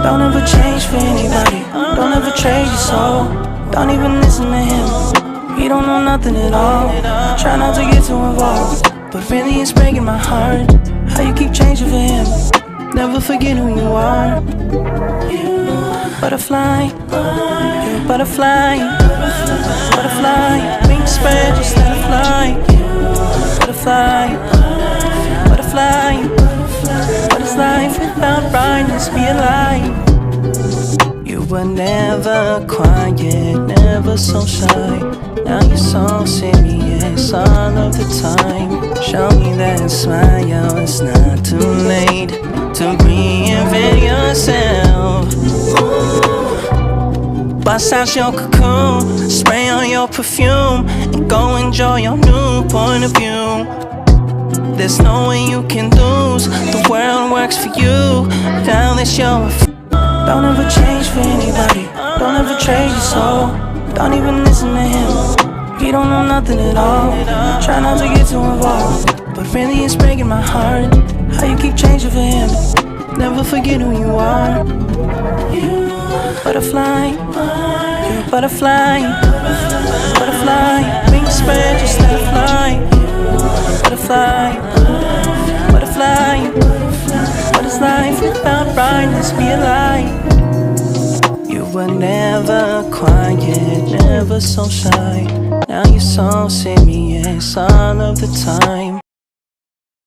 Don't ever change for anybody. Don't ever trade your soul. Don't even listen to him. He don't know nothing at all. Try not to get too involved, but really it's breaking my heart how you keep changing for him. Never forget who you are. Butterfly, you're a butterfly. Butterfly, wings spread, just let it fly. Butterfly, butterfly. What is life without brightness? Be alive. You were never quiet, never so shy. Now you're so serious all of the time. Show me that smile, it's not too late to reinvent yourself. Bust out your cocoon, spray on your perfume, and go enjoy your new point of view. There's no way you can lose, the world works for you. Now that you're don't ever change for anybody. Don't ever trade your soul. Don't even listen to him. He don't know nothing at all. Try not to get too involved, but really it's breaking my heart how you keep changing for him. Never forget who you are. Butterfly, you're a butterfly. Butterfly, wings spread, just let it fly. Butterfly, butterfly. What is life without brightness? Be alive. You were never quiet, never so shy. Now you're so serious all of the time.